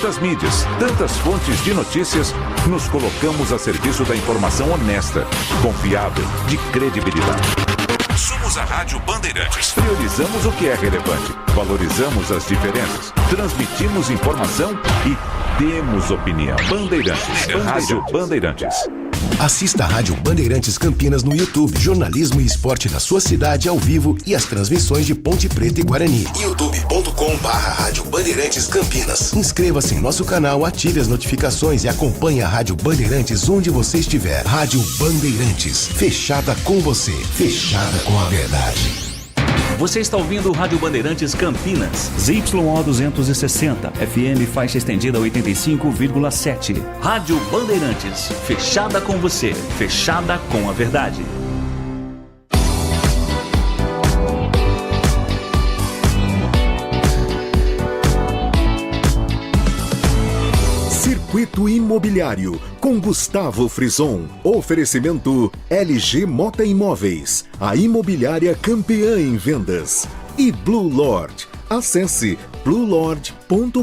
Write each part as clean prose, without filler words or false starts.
Tantas mídias, tantas fontes de notícias, nos colocamos a serviço da informação honesta, confiável, de credibilidade. Somos a Rádio Bandeirantes. Priorizamos o que é relevante, valorizamos as diferenças, transmitimos informação e temos opinião. Bandeirantes, Rádio Bandeirantes. Assista a Rádio Bandeirantes Campinas no YouTube. Jornalismo e esporte da sua cidade ao vivo e as transmissões de Ponte Preta e Guarani. youtube.com/Rádio Bandeirantes Campinas. Inscreva-se em nosso canal, ative as notificações e acompanhe a Rádio Bandeirantes onde você estiver. Rádio Bandeirantes, fechada com você, fechada com a verdade. Você está ouvindo o Rádio Bandeirantes Campinas. ZYO 260, FM faixa estendida 85,7. Rádio Bandeirantes, fechada com você, fechada com a verdade. Circuito Imobiliário, com Gustavo Frison. Oferecimento LG Mota Imóveis, a imobiliária campeã em vendas. E Blue Lord. Acesse bluelord.com.br.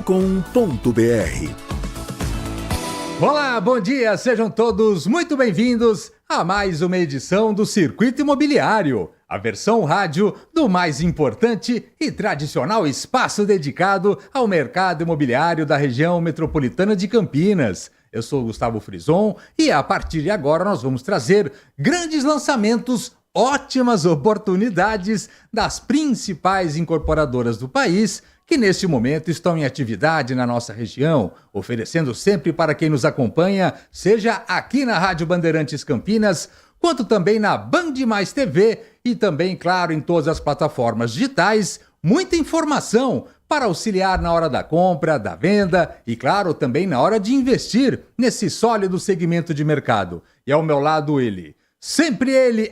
Olá, bom dia, sejam todos muito bem-vindos a mais uma edição do Circuito Imobiliário, a versão rádio do mais importante e tradicional espaço dedicado ao mercado imobiliário da região metropolitana de Campinas. Eu sou o Gustavo Frison e a partir de agora nós vamos trazer grandes lançamentos, ótimas oportunidades das principais incorporadoras do país que neste momento estão em atividade na nossa região, oferecendo sempre para quem nos acompanha, seja aqui na Rádio Bandeirantes Campinas, quanto também na Band Mais TV e também, claro, em todas as plataformas digitais, muita informação para auxiliar na hora da compra, da venda e, claro, também na hora de investir nesse sólido segmento de mercado. E ao meu lado ele, sempre ele,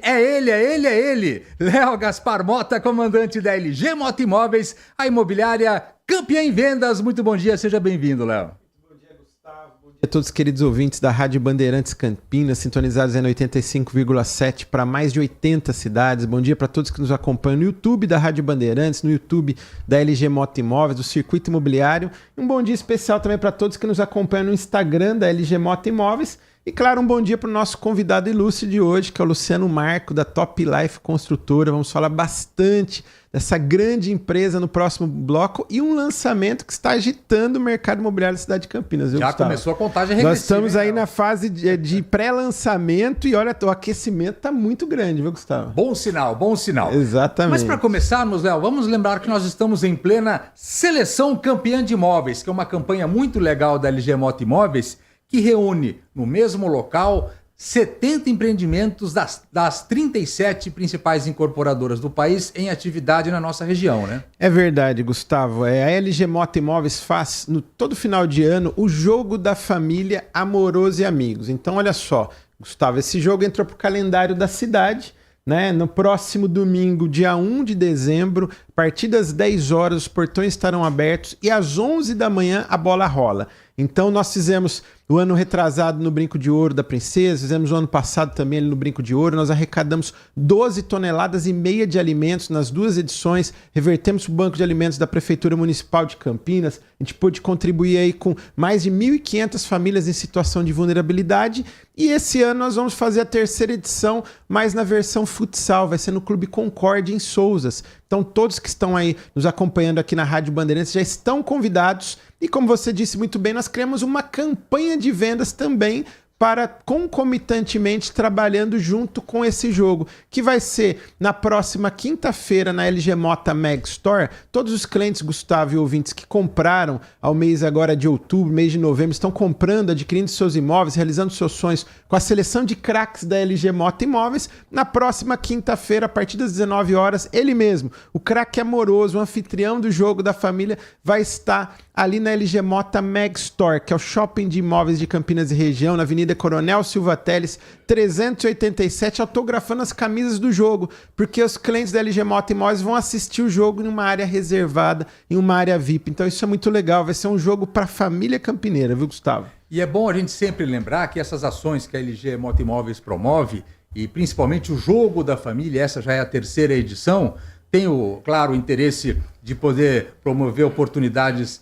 Léo Gaspar Mota, comandante da LG Mota Imóveis, a imobiliária campeã em vendas. Muito bom dia, seja bem-vindo, Léo. Bom dia, Gustavo. Bom dia a todos os queridos ouvintes da Rádio Bandeirantes Campinas, sintonizados em 85,7 para mais de 80 cidades. Bom dia para todos que nos acompanham no YouTube da Rádio Bandeirantes, no YouTube da LG Mota Imóveis, do Circuito Imobiliário. E um bom dia especial também para todos que nos acompanham no Instagram da LG Mota Imóveis. E claro, um bom dia para o nosso convidado ilustre de hoje, que é o Luciano Marco, da Top Life Construtora. Vamos falar bastante dessa grande empresa no próximo bloco e um lançamento que está agitando o mercado imobiliário da cidade de Campinas. Já Gustavo? Começou a contagem regressiva. Nós estamos aí Léo? na fase de pré-lançamento e olha, o aquecimento está muito grande, viu, Gustavo? Bom sinal, bom sinal. Exatamente. Mas para começarmos, Léo, vamos lembrar que nós estamos em plena Seleção Campeã de Imóveis, que é uma campanha muito legal da LG Mota Imóveis, que reúne no mesmo local 70 empreendimentos das 37 principais incorporadoras do país em atividade na nossa região, né? É verdade, Gustavo. A LG Mota Imóveis faz, todo final de ano, o jogo da família Amoroso e Amigos. Então, olha só, Gustavo, esse jogo entrou para o calendário da cidade, né? No próximo domingo, dia 1 de dezembro, a partir das 10 horas, os portões estarão abertos e às 11 da manhã a bola rola. Então nós fizemos o ano retrasado no Brinco de Ouro da Princesa, fizemos o ano passado também ali no Brinco de Ouro, nós arrecadamos 12 toneladas e meia de alimentos nas duas edições, revertemos o Banco de Alimentos da Prefeitura Municipal de Campinas, a gente pôde contribuir aí com mais de 1.500 famílias em situação de vulnerabilidade e esse ano nós vamos fazer a terceira edição, mas na versão futsal, vai ser no Clube Concórdia em Sousas. Então todos que estão aí nos acompanhando aqui na Rádio Bandeirantes já estão convidados. E como você disse muito bem, nós criamos uma campanha de vendas também para concomitantemente trabalhando junto com esse jogo, que vai ser na próxima quinta-feira na LG Mota Mag Store. Todos os clientes, Gustavo e ouvintes, que compraram ao mês agora de outubro, mês de novembro, estão comprando, adquirindo seus imóveis, realizando seus sonhos com a seleção de craques da LG Mota Imóveis. Na próxima quinta-feira, a partir das 19 horas, ele mesmo, o craque amoroso, o anfitrião do jogo da família, vai estar ali na LG Mota Mag Store, que é o shopping de imóveis de Campinas e região, na Avenida Coronel Silva Teles, 387, autografando as camisas do jogo, porque os clientes da LG Mota Imóveis vão assistir o jogo em uma área reservada, em uma área VIP. Então isso é muito legal, vai ser um jogo para a família campineira, viu, Gustavo? E é bom a gente sempre lembrar que essas ações que a LG Mota Imóveis promove, e principalmente o jogo da família, essa já é a terceira edição, tem, claro, o interesse de poder promover oportunidades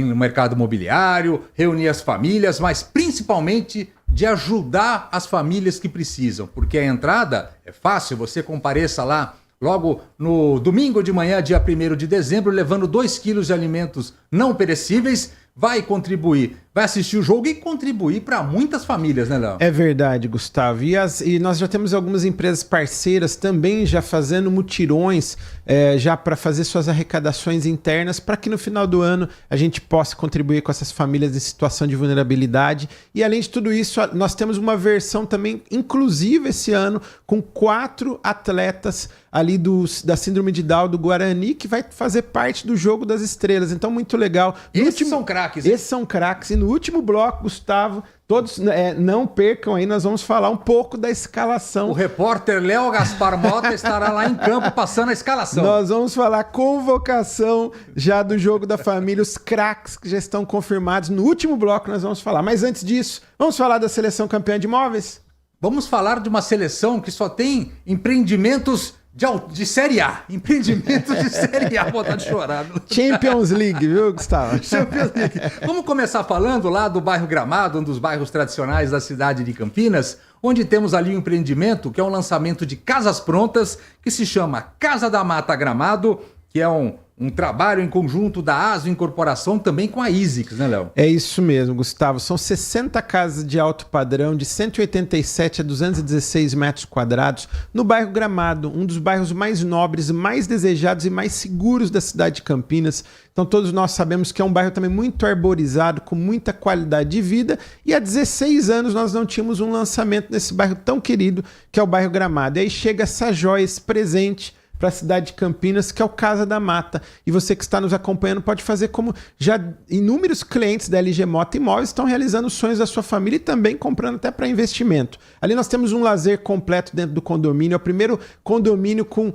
no mercado imobiliário, reunir as famílias, mas principalmente de ajudar as famílias que precisam, porque a entrada é fácil, você compareça lá logo no domingo de manhã, dia 1º de dezembro, levando 2 quilos de alimentos não perecíveis, vai contribuir, vai assistir o jogo e contribuir para muitas famílias, né, Léo? É verdade, Gustavo. E nós já temos algumas empresas parceiras também já fazendo mutirões, já para fazer suas arrecadações internas, para que no final do ano a gente possa contribuir com essas famílias em situação de vulnerabilidade. E além de tudo isso, nós temos uma versão também inclusiva esse ano, com 4 atletas ali da Síndrome de Down do Guarani, que vai fazer parte do Jogo das Estrelas. Então, muito legal. Esses são craques. Esses são craques. E no último bloco, Gustavo, todos não percam aí, nós vamos falar um pouco da escalação. O repórter Léo Gaspar Mota estará lá em campo passando a escalação. Nós vamos falar convocação já do Jogo da Família, os craques que já estão confirmados. No último bloco nós vamos falar. Mas antes disso, vamos falar da seleção campeã de imóveis? Vamos falar de uma seleção que só tem empreendimentos de Série A. Empreendimentos de Série A. Vou vontade de chorar. Champions League, viu, Gustavo? Champions League. Vamos começar falando lá do bairro Gramado, um dos bairros tradicionais da cidade de Campinas, onde temos ali um empreendimento que é um lançamento de casas prontas, que se chama Casa da Mata Gramado, que é um trabalho em conjunto da ASO Incorporação também com a ISICS, né, Léo? É isso mesmo, Gustavo. São 60 casas de alto padrão, de 187 a 216 metros quadrados, no bairro Gramado, um dos bairros mais nobres, mais desejados e mais seguros da cidade de Campinas. Então todos nós sabemos que é um bairro também muito arborizado, com muita qualidade de vida, e há 16 anos nós não tínhamos um lançamento nesse bairro tão querido, que é o bairro Gramado. E aí chega essa joia, esse presente para a cidade de Campinas, que é o Casa da Mata. E você que está nos acompanhando pode fazer como já inúmeros clientes da LG Mota Imóveis estão realizando os sonhos da sua família e também comprando até para investimento. Ali nós temos um lazer completo dentro do condomínio, é o primeiro condomínio com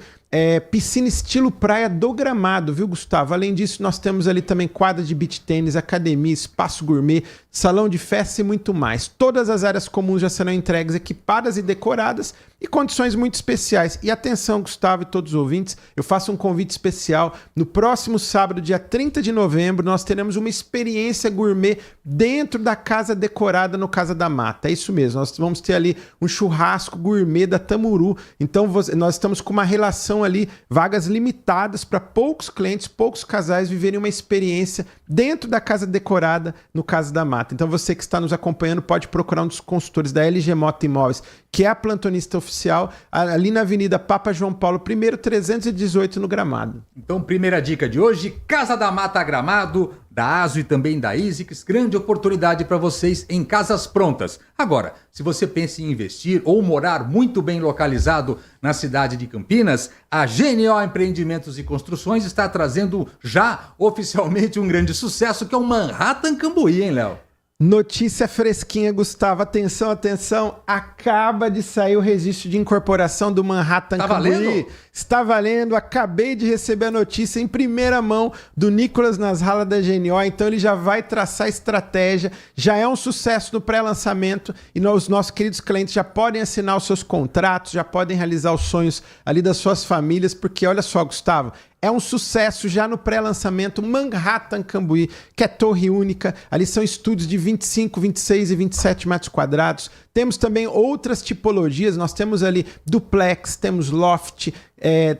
piscina estilo praia do Gramado, viu, Gustavo? Além disso, nós temos ali também quadra de beach tênis, academia, espaço gourmet, salão de festa e muito mais. Todas as áreas comuns já serão entregues, equipadas e decoradas e condições muito especiais. E atenção, Gustavo e todos os ouvintes, eu faço um convite especial. No próximo sábado, dia 30 de novembro, nós teremos uma experiência gourmet dentro da casa decorada no Casa da Mata. É isso mesmo, nós vamos ter ali um churrasco gourmet da Tamuru. Então, nós estamos com uma relação ali, vagas limitadas para poucos clientes, poucos casais viverem uma experiência dentro da casa decorada no Casa da Mata. Então você que está nos acompanhando pode procurar um dos consultores da LG Mota Imóveis, que é a plantonista oficial, ali na Avenida Papa João Paulo I, 318 no Gramado. Então, primeira dica de hoje, Casa da Mata Gramado, da ASO e também da ISICS, grande oportunidade para vocês em casas prontas. Agora, se você pensa em investir ou morar muito bem localizado na cidade de Campinas, a GNO Empreendimentos e Construções está trazendo já oficialmente um grande sucesso, que é o Manhattan Cambuí, hein, Léo? Notícia fresquinha, Gustavo. Atenção, atenção. Acaba de sair o registro de incorporação do Manhattan Cambuí. Valendo? Está valendo. Acabei de receber a notícia em primeira mão do Nicolas Nasralla da GNO. Então ele já vai traçar estratégia. Já é um sucesso no pré-lançamento e os nossos queridos clientes já podem assinar os seus contratos, já podem realizar os sonhos ali das suas famílias, porque olha só, Gustavo, é um sucesso já no pré-lançamento Manhattan Cambuí, que é torre única. Ali são estúdios de 25, 26 e 27 metros quadrados. Temos também outras tipologias. Nós temos ali duplex, temos loft,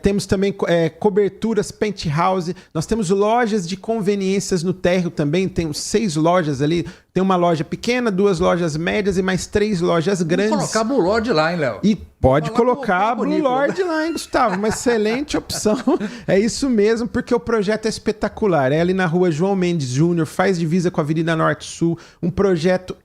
temos também coberturas penthouse. Nós temos lojas de conveniências no térreo também. Temos 6 lojas ali. Tem uma loja pequena, 2 lojas médias e mais 3 lojas grandes. Vou colocar Blue Lord lá, hein, Léo? E pode colocar a Blue Lord lá, hein, Gustavo? Uma excelente opção. É isso mesmo, porque o projeto é espetacular. É ali na rua João Mendes Júnior, faz divisa com a Avenida Norte-Sul. Um projeto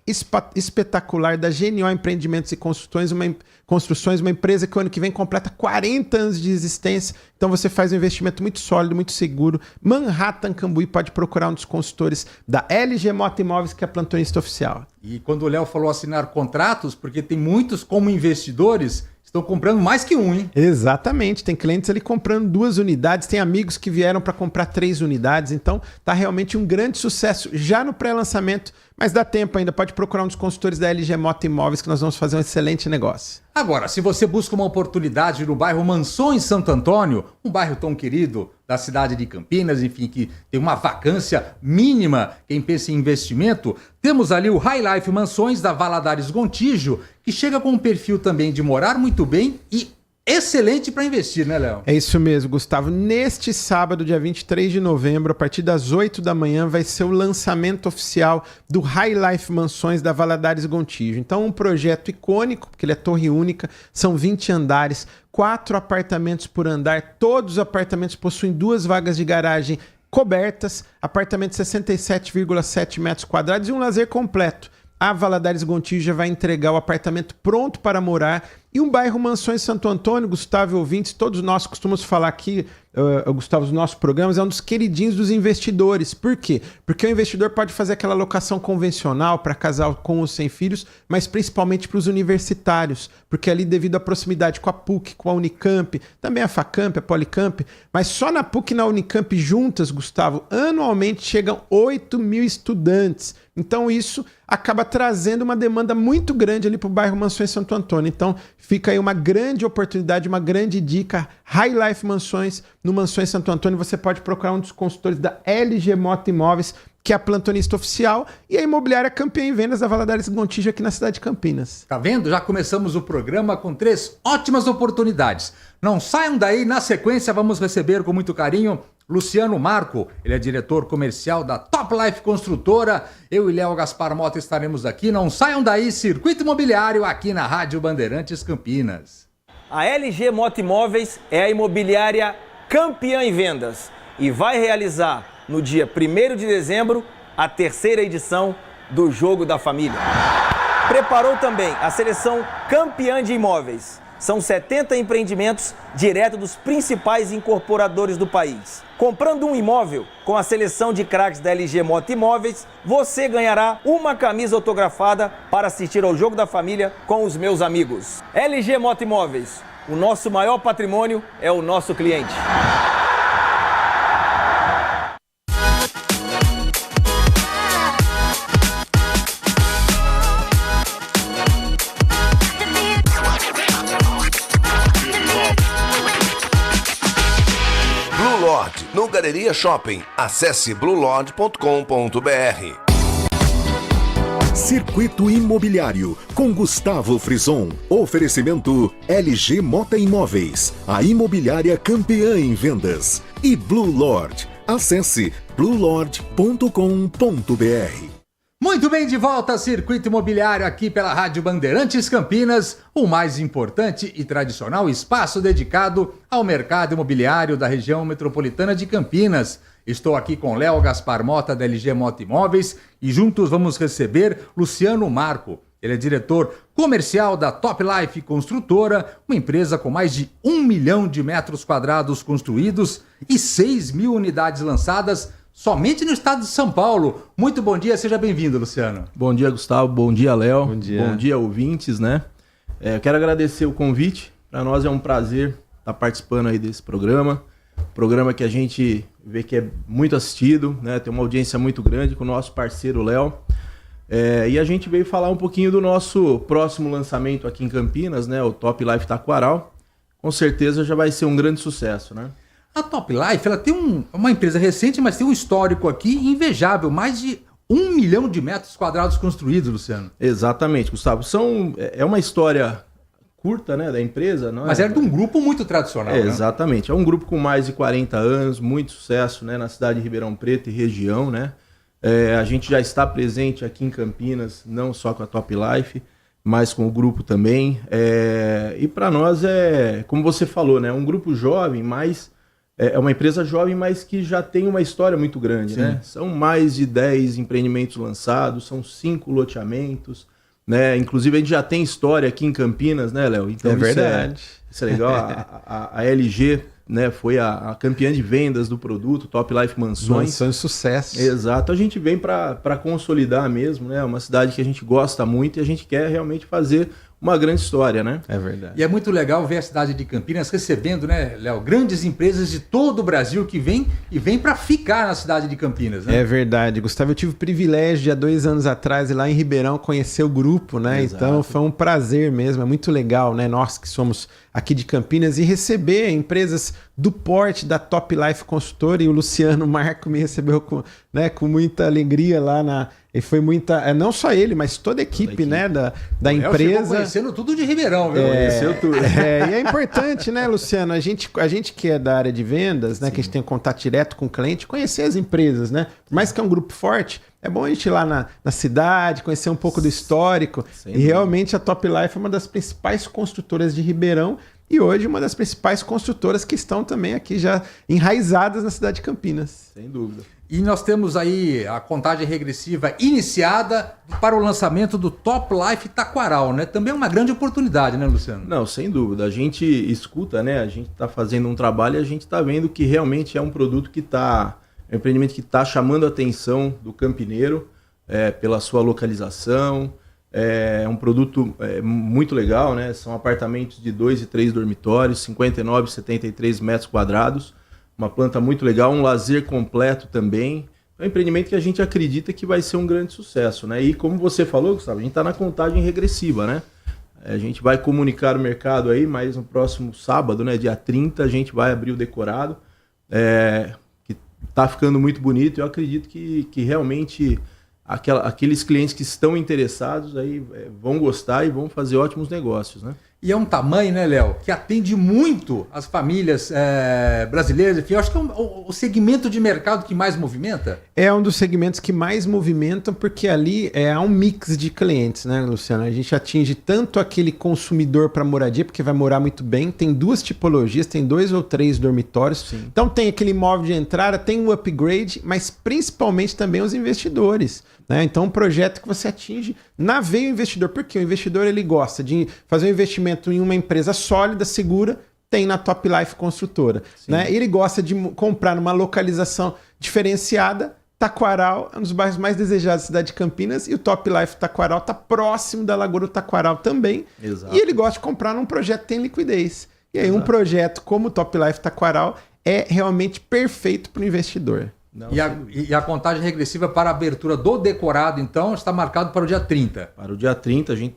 espetacular da GNO Empreendimentos e Construções, uma empresa que o ano que vem completa 40 anos de existência. Então você faz um investimento muito sólido, muito seguro. Manhattan Cambuí, pode procurar um dos consultores da LG Mota Imóveis, que é a plantonista oficial. E quando o Léo falou assinar contratos, porque tem muitos como investidores estão comprando mais que um, hein? Exatamente, tem clientes ali comprando 2 unidades, tem amigos que vieram para comprar 3 unidades, então tá realmente um grande sucesso já no pré-lançamento, Mas dá tempo ainda, pode procurar um dos consultores da LG Moto Imóveis que nós vamos fazer um excelente negócio. Agora, se você busca uma oportunidade no bairro Mansões Santo Antônio, um bairro tão querido da cidade de Campinas, enfim, que tem uma vacância mínima, quem pensa em investimento, temos ali o High Life Mansões da Valadares Gontijo, que chega com um perfil também de morar muito bem e excelente para investir, né, Léo? É isso mesmo, Gustavo. Neste sábado, dia 23 de novembro, a partir das 8 da manhã, vai ser o lançamento oficial do High Life Mansões da Valadares Gontijo. Então, um projeto icônico, porque ele é torre única, são 20 andares, 4 apartamentos por andar, todos os apartamentos possuem 2 vagas de garagem cobertas, apartamento de 67,7 metros quadrados e um lazer completo. A Valadares Gontijo já vai entregar o apartamento pronto para morar. E um bairro Mansões Santo Antônio, Gustavo e ouvintes, todos nós costumamos falar aqui, Gustavo, os nossos programas, é um dos queridinhos dos investidores. Por quê? Porque o investidor pode fazer aquela locação convencional para casal com ou sem filhos, mas principalmente para os universitários, porque ali devido à proximidade com a PUC, com a Unicamp, também a Facamp, a Policamp, mas só na PUC e na Unicamp juntas, Gustavo, anualmente chegam 8 mil estudantes. Então isso acaba trazendo uma demanda muito grande ali para o bairro Mansões Santo Antônio. Então fica aí uma grande oportunidade, uma grande dica. High Life Mansões, no Mansões Santo Antônio, você pode procurar um dos consultores da LG Moto Imóveis, que é a plantonista oficial, e a imobiliária campeã em vendas da Valadares Gontijo aqui na cidade de Campinas. Tá vendo? Já começamos o programa com 3 ótimas oportunidades. Não saiam daí, na sequência vamos receber com muito carinho Luciano Marco, ele é diretor comercial da Top Life Construtora. Eu e Léo Gaspar Mota estaremos aqui. Não saiam daí, Circuito Imobiliário, aqui na Rádio Bandeirantes Campinas. A LG Moto Imóveis é a imobiliária campeã em vendas e vai realizar no dia 1º de dezembro a 3ª edição do Jogo da Família. Preparou também a seleção campeã de imóveis. São 70 empreendimentos direto dos principais incorporadores do país. Comprando um imóvel com a seleção de craques da LG Moto Imóveis, você ganhará uma camisa autografada para assistir ao Jogo da Família com os meus amigos. LG Moto Imóveis, o nosso maior patrimônio é o nosso cliente. No Galeria Shopping, acesse bluelord.com.br. Circuito Imobiliário, com Gustavo Frison. Oferecimento LG Moto Imóveis, a imobiliária campeã em vendas. E Blue Lord. Acesse bluelord.com.br. Muito bem, de volta a Circuito Imobiliário aqui pela Rádio Bandeirantes Campinas, o mais importante e tradicional espaço dedicado ao mercado imobiliário da região metropolitana de Campinas. Estou aqui com Léo Gaspar Mota, da LG Moto Imóveis, e juntos vamos receber Luciano Marco. Ele é diretor comercial da Top Life Construtora, uma empresa com mais de 1 milhão de metros quadrados construídos e 6 mil unidades lançadas somente no estado de São Paulo. Muito bom dia, seja bem-vindo, Luciano. Bom dia, Gustavo. Bom dia, Léo. Bom dia, ouvintes, né? Eu quero agradecer o convite. Para nós é um prazer estar participando aí desse programa. Programa que a gente vê que é muito assistido, né? Tem uma audiência muito grande com o nosso parceiro Léo. E a gente veio falar um pouquinho do nosso próximo lançamento aqui em Campinas, né? O Top Life Taquaral. Com certeza já vai ser um grande sucesso, né? A Top Life, ela tem uma empresa recente, mas tem um histórico aqui invejável, mais de 1 milhão de metros quadrados construídos, Luciano. Exatamente, Gustavo. É uma história curta, né, da empresa. Não mas era de um grupo muito tradicional, né? Exatamente. É um grupo com mais de 40 anos, muito sucesso, né, na cidade de Ribeirão Preto e região, né? A gente já está presente aqui em Campinas, não só com a Top Life, mas com o grupo também. E para nós como você falou, né, um grupo jovem, mas... É uma empresa jovem, mas que já tem uma história muito grande, né? São mais de 10 empreendimentos lançados, são 5 loteamentos, né? Inclusive a gente já tem história aqui em Campinas, né, Léo? Então, verdade. Isso é legal. A LG, né, foi a campeã de vendas do produto, Top Life Mansões. Mansões sucesso. Exato. A gente vem para consolidar mesmo, né? Uma cidade que a gente gosta muito e a gente quer realmente fazer uma grande história, né? É verdade. E é muito legal ver a cidade de Campinas recebendo, né, Léo, grandes empresas de todo o Brasil que vêm para ficar na cidade de Campinas, né? É verdade, Gustavo. Eu tive o privilégio de há 2 anos atrás ir lá em Ribeirão conhecer o grupo, né? Exato. Então foi um prazer mesmo, é muito legal, né? Nós que somos aqui de Campinas e receber empresas do porte da Top Life Consultora, e o Luciano Marco me recebeu com muita alegria lá e foi muita, não só ele, mas toda a equipe, né, da empresa. Conhecendo tudo de Ribeirão, viu? Conheceu tudo. E é importante, né, Luciano? A gente que é da área de vendas, né, que a gente tem contato direto com o cliente, conhecer as empresas, né? Por mais que é um grupo forte, é bom a gente ir lá na cidade, conhecer um pouco do histórico. E realmente a Top Life é uma das principais construtoras de Ribeirão e hoje uma das principais construtoras que estão também aqui já enraizadas na cidade de Campinas. Sem dúvida. E nós temos aí a contagem regressiva iniciada para o lançamento do Top Life Taquaral, né? Também é uma grande oportunidade, né, Luciano? Não, sem dúvida. A gente escuta, né? A gente está fazendo um trabalho e a gente está vendo que realmente é um produto que é um empreendimento que está chamando a atenção do campineiro pela sua localização. É um produto muito legal, né? São apartamentos de 2 e 3 dormitórios, 59 e 73 metros quadrados. Uma planta muito legal, um lazer completo também. É um empreendimento que a gente acredita que vai ser um grande sucesso, né? E como você falou, Gustavo, a gente está na contagem regressiva, né? A gente vai comunicar o mercado aí, mas no próximo sábado, né, dia 30, a gente vai abrir o decorado, que está ficando muito bonito. Eu acredito que realmente aqueles clientes que estão interessados aí vão gostar e vão fazer ótimos negócios, né? E é um tamanho, né, Léo, que atende muito as famílias brasileiras. Enfim, eu acho que é o segmento de mercado que mais movimenta. É um dos segmentos que mais movimentam, porque ali há um mix de clientes, né, Luciano? A gente atinge tanto aquele consumidor para moradia, porque vai morar muito bem, tem 2 tipologias, tem 2 ou 3 dormitórios. Sim. Então tem aquele imóvel de entrada, tem o upgrade, mas principalmente também os investidores, né? Então um projeto que você atinge na veia o investidor, porque o investidor ele gosta de fazer um investimento em uma empresa sólida, segura, tem na Top Life Construtora, né? Ele gosta de comprar numa localização diferenciada. Taquaral é um dos bairros mais desejados da cidade de Campinas e o Top Life Taquaral está próximo da Lagoa do Taquaral também. Exato. E ele gosta de comprar num projeto que tem liquidez. E aí um projeto como o Top Life Taquaral é realmente perfeito para o investidor. Não, e a contagem regressiva para a abertura do decorado, então, está marcado para o dia 30. Para o dia 30, a gente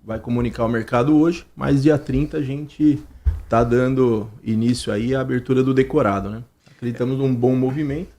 vai comunicar o mercado hoje, mas dia 30 a gente está dando início aí à abertura do decorado, né? Acreditamos num bom movimento.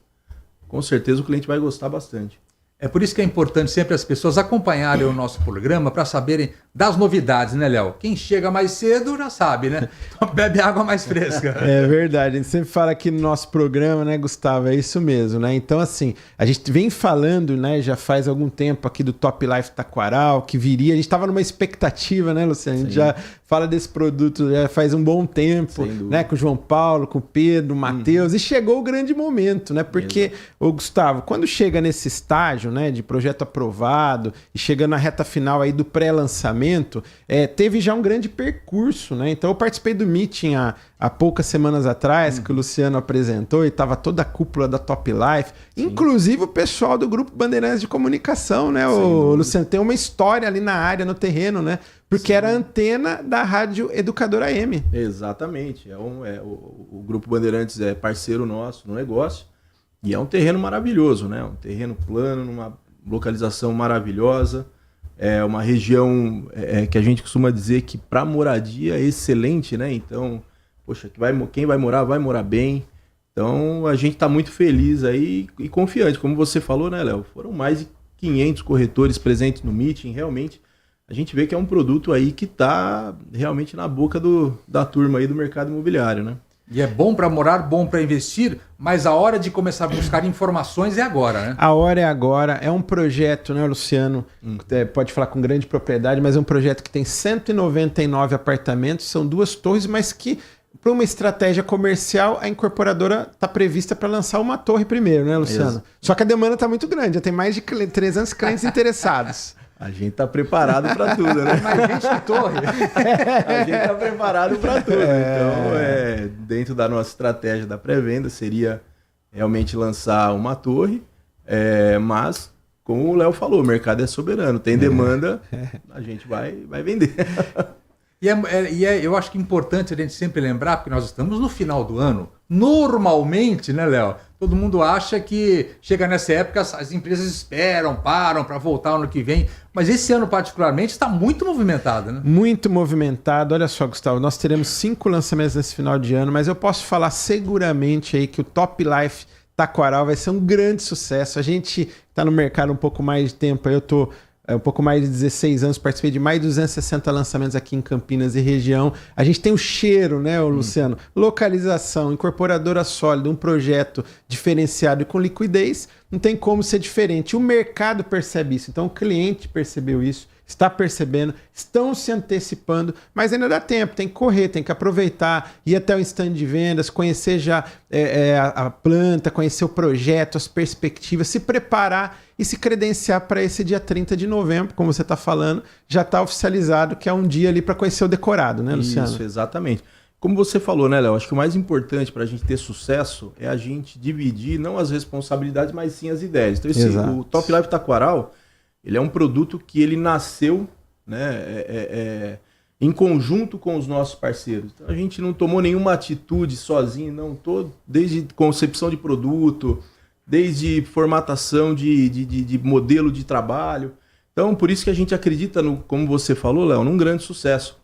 Com certeza o cliente vai gostar bastante. É por isso que é importante sempre as pessoas acompanharem o nosso programa para saberem das novidades, né, Léo? Quem chega mais cedo já sabe, né? Então bebe água mais fresca. É verdade, a gente sempre fala aqui no nosso programa, né, Gustavo? É isso mesmo, né? Então, assim, a gente vem falando, né, já faz algum tempo aqui do Top Life Taquaral, que viria. A gente estava numa expectativa, né, Luciano? A gente já fala desse produto já faz um bom tempo, né? Com o João Paulo, com o Pedro, o Matheus, e chegou o grande momento, né? Porque, ô Gustavo, quando chega nesse estágio, né, de projeto aprovado e chegando na reta final aí do pré-lançamento, teve já um grande percurso, né? Então eu participei do meeting há poucas semanas atrás, que o Luciano apresentou, e estava toda a cúpula da Top Life, inclusive o pessoal do Grupo Bandeirantes de Comunicação, né? O Luciano tem uma história ali na área, no terreno, né? Porque era a antena da Rádio Educadora AM. Exatamente. O Grupo Bandeirantes é parceiro nosso no negócio. E é um terreno maravilhoso, né? Um terreno plano, numa localização maravilhosa. É uma região que a gente costuma dizer que para moradia é excelente, né? Então, poxa, quem vai morar bem. Então, a gente está muito feliz aí e confiante. Como você falou, né, Léo? Foram mais de 500 corretores presentes no meeting. Realmente, a gente vê que é um produto aí que está realmente na boca da turma aí do mercado imobiliário, né? E é bom para morar, bom para investir, mas a hora de começar a buscar informações é agora, né? A hora é agora. É um projeto, né, Luciano? Pode falar com grande propriedade, mas é um projeto que tem 199 apartamentos, são 2 torres, mas que, para uma estratégia comercial, a incorporadora está prevista para lançar uma torre primeiro, né, Luciano? Só que a demanda está muito grande, já tem mais de 300 clientes interessados. A gente está preparado para tudo, né? Mais gente que torre. A gente está preparado para tudo. Então, dentro da nossa estratégia da pré-venda, seria realmente lançar uma torre, mas como o Léo falou, o mercado é soberano, tem demanda, a gente vai vender. Eu acho que é importante a gente sempre lembrar, porque nós estamos no final do ano. Normalmente, né, Léo? Todo mundo acha que chega nessa época, as empresas esperam, param para voltar ano que vem. Mas esse ano, particularmente, está muito movimentado, né? Muito movimentado. Olha só, Gustavo, nós teremos 5 lançamentos nesse final de ano, mas eu posso falar seguramente aí que o Top Life Taquaral vai ser um grande sucesso. A gente está no mercado um pouco mais de tempo, eu estou um pouco mais de 16 anos, participei de mais de 260 lançamentos aqui em Campinas e região. A gente tem o cheiro, né, Luciano? Localização, incorporadora sólida, um projeto diferenciado e com liquidez, não tem como ser diferente. O mercado percebe isso, então o cliente percebeu isso, está percebendo, estão se antecipando, mas ainda dá tempo, tem que correr, tem que aproveitar, ir até o stand de vendas, conhecer já a planta, conhecer o projeto, as perspectivas, se preparar e se credenciar para esse dia 30 de novembro, como você está falando, já está oficializado que é um dia ali para conhecer o decorado, né, Luciano? Isso, exatamente. Como você falou, né, Léo? Acho que o mais importante para a gente ter sucesso é a gente dividir não as responsabilidades, mas sim as ideias. Então, o Top Life Taquaral, ele é um produto que ele nasceu, né, em conjunto com os nossos parceiros. Então, a gente não tomou nenhuma atitude sozinho, não. Desde concepção de produto, desde formatação de modelo de trabalho. Então, por isso que a gente acredita, como você falou, Léo, num grande sucesso.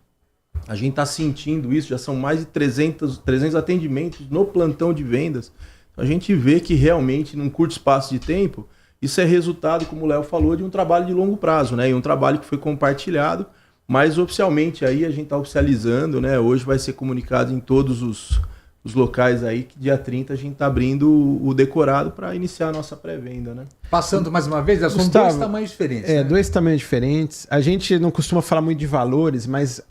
A gente está sentindo isso, já são mais de 300 atendimentos no plantão de vendas. Então, a gente vê que realmente, num curto espaço de tempo, isso é resultado, como o Léo falou, de um trabalho de longo prazo, né? E um trabalho que foi compartilhado, mas oficialmente aí a gente está oficializando, né? Hoje vai ser comunicado em todos os locais aí que dia 30 a gente está abrindo o decorado para iniciar a nossa pré-venda, né? Passando mais uma vez, são Gustavo, dois tamanhos diferentes. Né? Dois tamanhos diferentes. A gente não costuma falar muito de valores, mas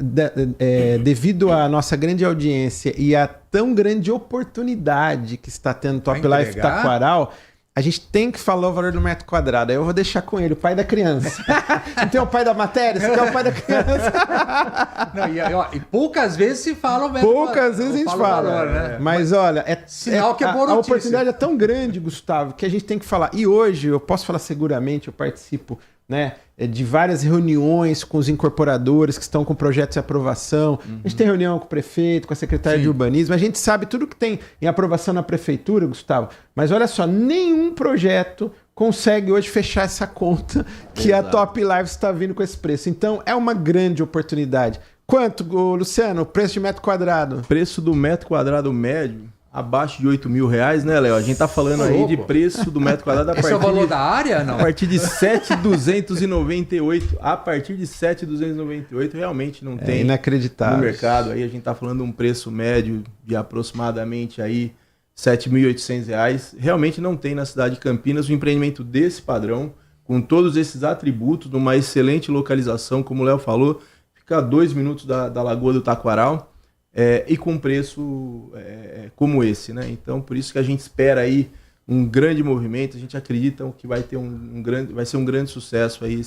devido à nossa grande audiência e à tão grande oportunidade que está tendo Top Life Taquaral, a gente tem que falar o valor do metro quadrado. Aí eu vou deixar com ele, o pai da criança. Não tem o pai da matéria? Você quer o pai da criança? Não, e poucas vezes se fala o metro quadrado. Poucas vezes a gente fala. Valor, né? Mas olha, sinal que é boa a oportunidade é tão grande, Gustavo, que a gente tem que falar. E hoje, eu posso falar seguramente, eu participo, né, de várias reuniões com os incorporadores que estão com projetos de aprovação. A gente tem reunião com o prefeito, com a secretária de urbanismo. A gente sabe tudo que tem em aprovação na prefeitura, Gustavo. Mas olha só, nenhum projeto consegue hoje fechar essa conta que a Top Life está vindo com esse preço. Então, é uma grande oportunidade. Quanto, Luciano, o preço de metro quadrado? Preço do metro quadrado médio abaixo de R$8.000, né, Léo? A gente tá falando aí de preço do metro quadrado a partir... Esse é o valor da área, não? A partir de 7.298. A partir de 7.298 realmente não tem inacreditável no mercado. Aí a gente tá falando de um preço médio de aproximadamente aí R$7.800. Realmente não tem na cidade de Campinas um empreendimento desse padrão, com todos esses atributos, numa excelente localização, como o Léo falou, fica a 2 minutos da Lagoa do Taquaral. E com preço como esse, né? Então, por isso que a gente espera aí um grande movimento, a gente acredita que vai ter vai ser um grande sucesso aí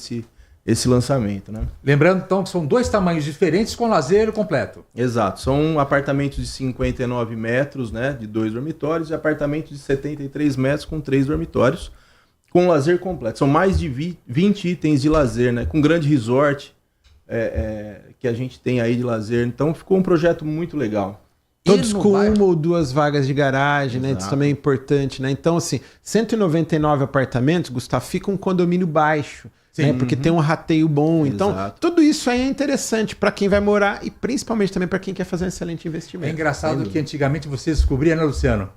esse lançamento, né? Lembrando, então, que são 2 tamanhos diferentes com lazer completo. Exato, são apartamentos de 59 metros, né, de 2 dormitórios, e apartamentos de 73 metros com 3 dormitórios, com lazer completo. São mais de 20 itens de lazer, né, com grande resort, que a gente tem aí de lazer. Então ficou um projeto muito legal. Todos com 1 ou 2 vagas de garagem, né? Isso também é importante, né? Então, assim, 199 apartamentos, Gustavo, fica um condomínio baixo, né? Porque tem um rateio bom. Então, tudo isso aí é interessante para quem vai morar e principalmente também para quem quer fazer um excelente investimento. É engraçado que antigamente você descobria, né, Luciano?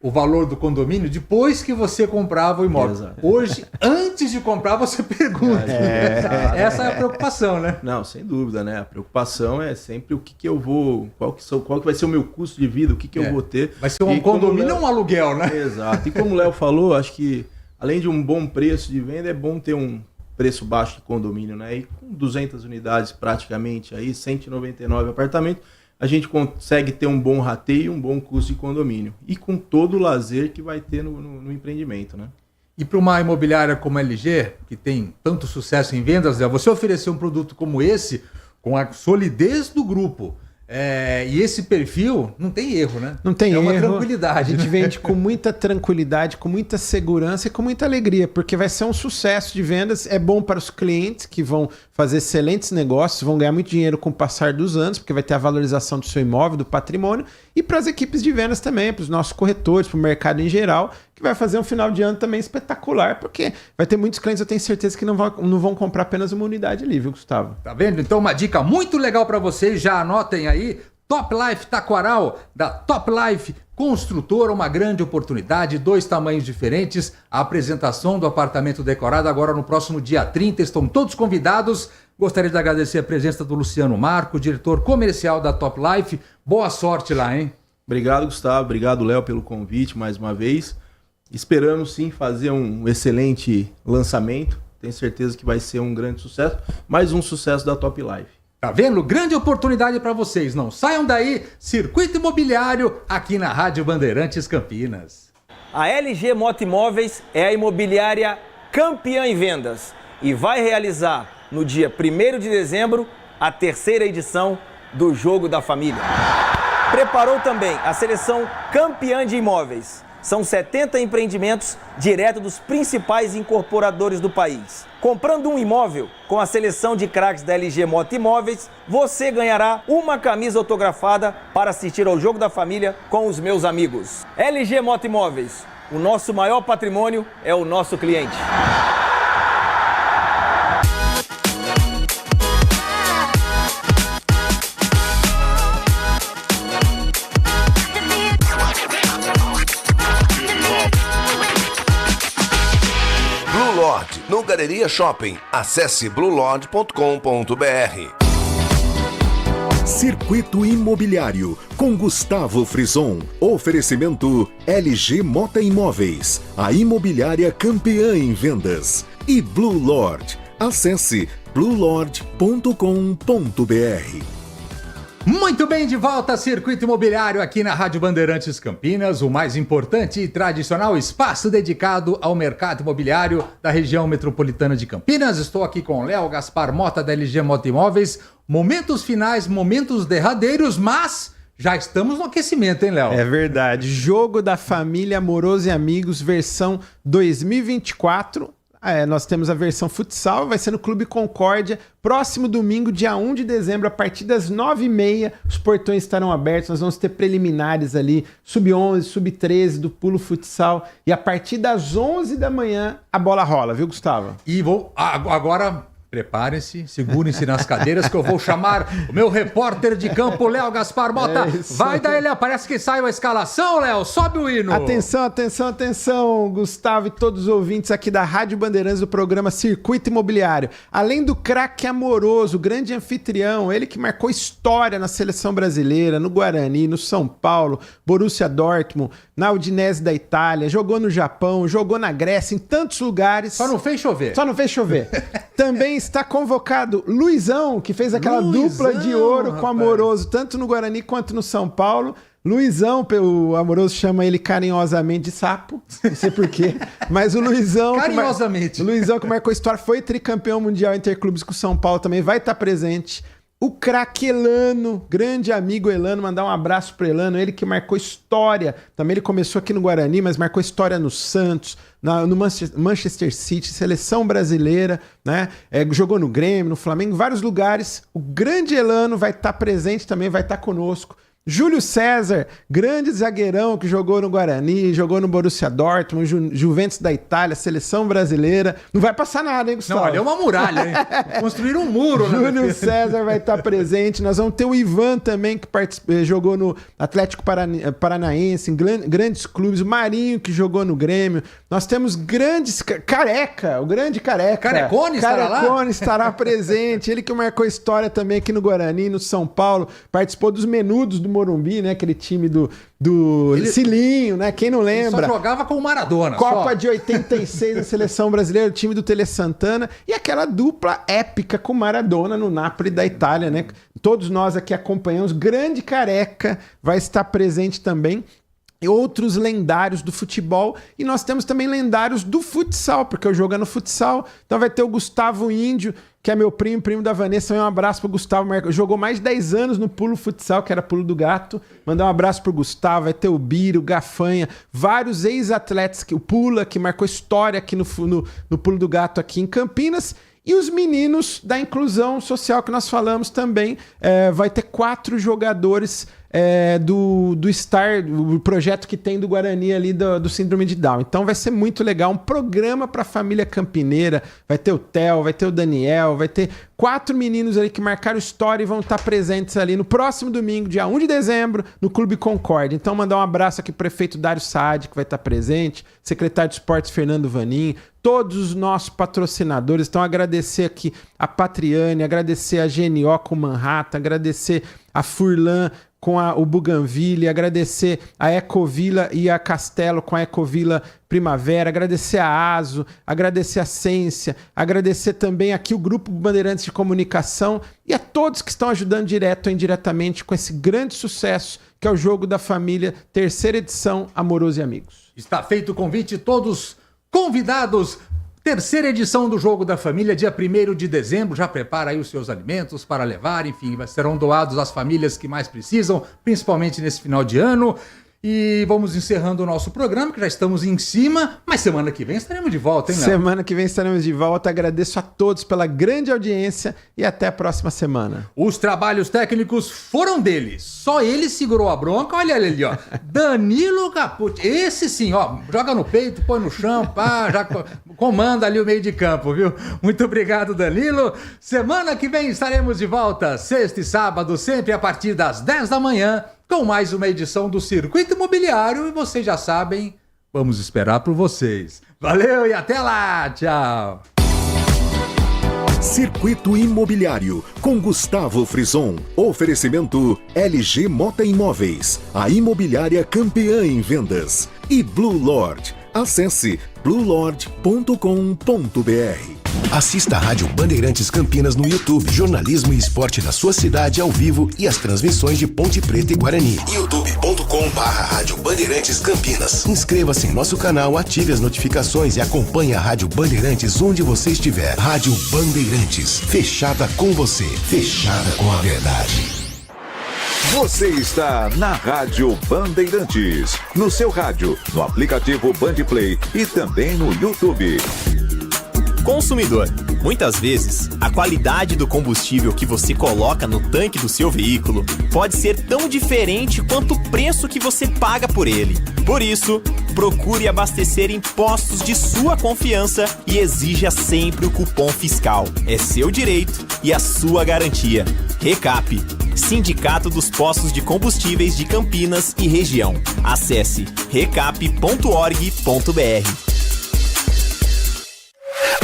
O valor do condomínio depois que você comprava o imóvel. Exato. Hoje, antes de comprar, você pergunta. Essa é a preocupação, né? Não, sem dúvida, né? A preocupação é sempre o que eu vou... Qual que vai ser o meu custo de vida, o que eu vou ter. Vai ser um condomínio ou um aluguel, né? Exato. E como o Léo falou, acho que além de um bom preço de venda, é bom ter um preço baixo de condomínio, né? E com 200 unidades praticamente, aí 199 apartamentos, a gente consegue ter um bom rateio, um bom custo de condomínio. E com todo o lazer que vai ter no empreendimento, né? E para uma imobiliária como a LG, que tem tanto sucesso em vendas, você oferecer um produto como esse, com a solidez do grupo, E esse perfil não tem erro, né? Não tem erro. É uma tranquilidade. A gente vende com muita tranquilidade, com muita segurança e com muita alegria, porque vai ser um sucesso de vendas. É bom para os clientes que vão fazer excelentes negócios, vão ganhar muito dinheiro com o passar dos anos, porque vai ter a valorização do seu imóvel, do patrimônio, e para as equipes de vendas também, para os nossos corretores, para o mercado em geral, que vai fazer um final de ano também espetacular, porque vai ter muitos clientes, eu tenho certeza que não vão comprar apenas uma unidade ali, viu, Gustavo? Tá vendo? Então uma dica muito legal para vocês, já anotem aí, Top Life Taquaral, da Top Life Construtora, uma grande oportunidade, 2 tamanhos diferentes, a apresentação do apartamento decorado agora no próximo dia 30, estão todos convidados. Gostaria de agradecer a presença do Luciano Marco, diretor comercial da Top Life, boa sorte lá, hein? Obrigado, Gustavo, obrigado, Léo, pelo convite mais uma vez. Esperamos sim fazer um excelente lançamento, tenho certeza que vai ser um grande sucesso, mais um sucesso da Top Life. Tá vendo? Grande oportunidade para vocês. Não saiam daí. Circuito Imobiliário aqui na Rádio Bandeirantes Campinas. A LG Motoimóveis é a imobiliária campeã em vendas e vai realizar no dia 1º de dezembro a 3ª edição do Jogo da Família. Preparou também a seleção campeã de imóveis. São 70 empreendimentos direto dos principais incorporadores do país. Comprando um imóvel com a seleção de craques da LG Motoimóveis, você ganhará uma camisa autografada para assistir ao Jogo da Família com os meus amigos. LG Motoimóveis, o nosso maior patrimônio é o nosso cliente. No Galeria Shopping. Acesse bluelord.com.br. Circuito Imobiliário com Gustavo Frison. Oferecimento LG Motoimóveis, a imobiliária campeã em vendas. E Blue Lord. Acesse bluelord.com.br. Muito bem, de volta a Circuito Imobiliário aqui na Rádio Bandeirantes Campinas, o mais importante e tradicional espaço dedicado ao mercado imobiliário da região metropolitana de Campinas. Estou aqui com o Léo Gaspar Mota da LG Motoimóveis. Momentos finais, momentos derradeiros, mas já estamos no aquecimento, hein, Léo? É verdade. Jogo da Família Amoroso e Amigos, versão 2024. Nós temos a versão futsal, vai ser no Clube Concórdia, próximo domingo, dia 1 de dezembro, a partir das 9h30, os portões estarão abertos, nós vamos ter preliminares ali, sub-11, sub-13 do pulo futsal, e a partir das 11 da manhã a bola rola, viu, Gustavo? E agora... Preparem-se, segurem-se nas cadeiras que eu vou chamar o meu repórter de campo, Léo Gaspar Mota. Vai daí, Léo. Parece que saiu a escalação, Léo. Sobe o hino. Atenção, atenção, atenção, Gustavo e todos os ouvintes aqui da Rádio Bandeirantes do programa Circuito Imobiliário. Além do craque Amoroso, grande anfitrião, ele que marcou história na seleção brasileira, no Guarani, no São Paulo, Borussia Dortmund, na Udinese da Itália, jogou no Japão, jogou na Grécia, em tantos lugares. Só não fez chover. Só não fez chover. Também está convocado Luizão, que fez aquela dupla de ouro com o Amoroso, tanto no Guarani quanto no São Paulo. Luizão, o Amoroso chama ele carinhosamente de sapo, não sei porquê, mas o Luizão... Carinhosamente. O Luizão que marcou história, foi tricampeão mundial interclubes com o São Paulo também, vai estar presente. O craque Elano, grande amigo Elano, mandar um abraço para Elano, ele que marcou história, também ele começou aqui no Guarani, mas marcou história no Santos, no Manchester City, seleção brasileira, né? Jogou no Grêmio, no Flamengo, em vários lugares. O grande Elano vai estar presente também, vai estar conosco. Júlio César, grande zagueirão que jogou no Guarani, jogou no Borussia Dortmund, Juventus da Itália, seleção brasileira. Não vai passar nada, hein, Gustavo? Não, olha, é uma muralha, hein? Construíram um muro. Júlio César vai estar presente. Nós vamos ter o Ivan também, que jogou no Atlético Paranaense, em grandes clubes. O Marinho, que jogou no Grêmio. Nós temos grandes... Careca, o grande Careca. Carecone estará lá? Carecone estará presente. Ele que marcou história também aqui no Guarani, no São Paulo. Participou dos Menudos do Morumbi, né? Aquele time do Cilinho, né? Quem não lembra? Ele só jogava com o Maradona. Copa de 86 da seleção brasileira, o time do Tele Santana e aquela dupla épica com Maradona no Napoli da Itália, né? Todos nós aqui acompanhamos. Grande Careca vai estar presente também. outros lendários do futebol, e nós temos também lendários do futsal, porque o jogo é no futsal. Então vai ter o Gustavo Índio, que é meu primo da Vanessa. Um abraço pro Gustavo, jogou mais de 10 anos no pulo futsal, que era pulo do gato. Mandar um abraço pro Gustavo. Vai ter o Biro, o Gafanha, vários ex-atletas, o Pula, que marcou história aqui no pulo do gato aqui em Campinas. E os meninos da inclusão social que nós falamos também. Vai ter 4 jogadores do projeto que tem do Guarani ali do Síndrome de Down. Então vai ser muito legal, um programa para a família campineira. Vai ter o Theo, vai ter o Daniel, vai ter 4 meninos ali que marcaram história e vão estar presentes ali no próximo domingo, dia 1 de dezembro, no Clube Concórdia. Então mandar um abraço aqui pro prefeito Dário Saad, que vai estar presente, secretário de Esportes Fernando Vanin, todos os nossos patrocinadores. Então agradecer aqui a Patriane, agradecer a GNO com Manhattan, agradecer a Furlan com o Bougainville, agradecer a Ecovila e a Castelo com a Ecovila Primavera, agradecer a ASO, agradecer a Ciência, agradecer também aqui o Grupo Bandeirantes de Comunicação e a todos que estão ajudando direto ou indiretamente com esse grande sucesso que é o Jogo da Família, 3ª edição, Amoroso e Amigos. Está feito o convite, todos convidados. 3ª edição do Jogo da Família, dia 1º de dezembro. Já prepara aí os seus alimentos para levar, enfim, serão doados às famílias que mais precisam, principalmente nesse final de ano. E vamos encerrando o nosso programa, que já estamos em cima, mas semana que vem estaremos de volta, hein, Léo? Semana que vem estaremos de volta. Agradeço a todos pela grande audiência e até a próxima semana. Os trabalhos técnicos foram dele. Só ele segurou a bronca. Olha ele ali, ó. Danilo Capucci. Esse sim, ó. Joga no peito, põe no chão, pá, já comanda ali o meio de campo, viu? Muito obrigado, Danilo. Semana que vem estaremos de volta, sexta e sábado, sempre a partir das 10 da manhã, com mais uma edição do Circuito Imobiliário. E vocês já sabem, vamos esperar por vocês. Valeu e até lá. Tchau. Circuito Imobiliário, com Gustavo Frison. Oferecimento LG Mota Imóveis, a imobiliária campeã em vendas. E Blue Lord. Acesse bluelord.com.br. Assista a Rádio Bandeirantes Campinas no YouTube. Jornalismo e esporte da sua cidade ao vivo e as transmissões de Ponte Preta e Guarani. youtube.com/Rádio Bandeirantes Campinas. Inscreva-se em nosso canal, ative as notificações e acompanhe a Rádio Bandeirantes onde você estiver. Rádio Bandeirantes, fechada com você, fechada com a verdade. Você está na Rádio Bandeirantes, no seu rádio, no aplicativo Bandplay e também no YouTube. Consumidor, muitas vezes, a qualidade do combustível que você coloca no tanque do seu veículo pode ser tão diferente quanto o preço que você paga por ele. Por isso, procure abastecer em postos de sua confiança e exija sempre o cupom fiscal. É seu direito e a sua garantia. Recap, Sindicato dos Postos de Combustíveis de Campinas e Região. Acesse recap.org.br.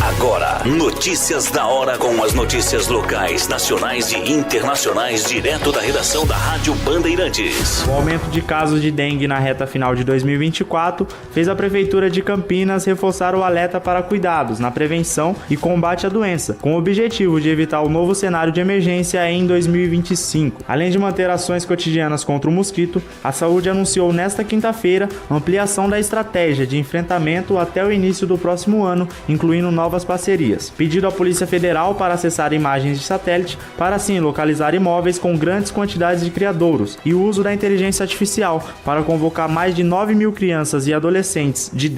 Agora, notícias da hora com as notícias locais, nacionais e internacionais, direto da redação da Rádio Bandeirantes. O aumento de casos de dengue na reta final de 2024 fez a Prefeitura de Campinas reforçar o alerta para cuidados na prevenção e combate à doença, com o objetivo de evitar o novo cenário de emergência em 2025. Além de manter ações cotidianas contra o mosquito, a saúde anunciou nesta quinta-feira ampliação da estratégia de enfrentamento até o início do próximo ano, incluindo novas parcerias. Pedido à Polícia Federal para acessar imagens de satélite para assim localizar imóveis com grandes quantidades de criadouros e o uso da inteligência artificial para convocar mais de 9 mil crianças e adolescentes de 10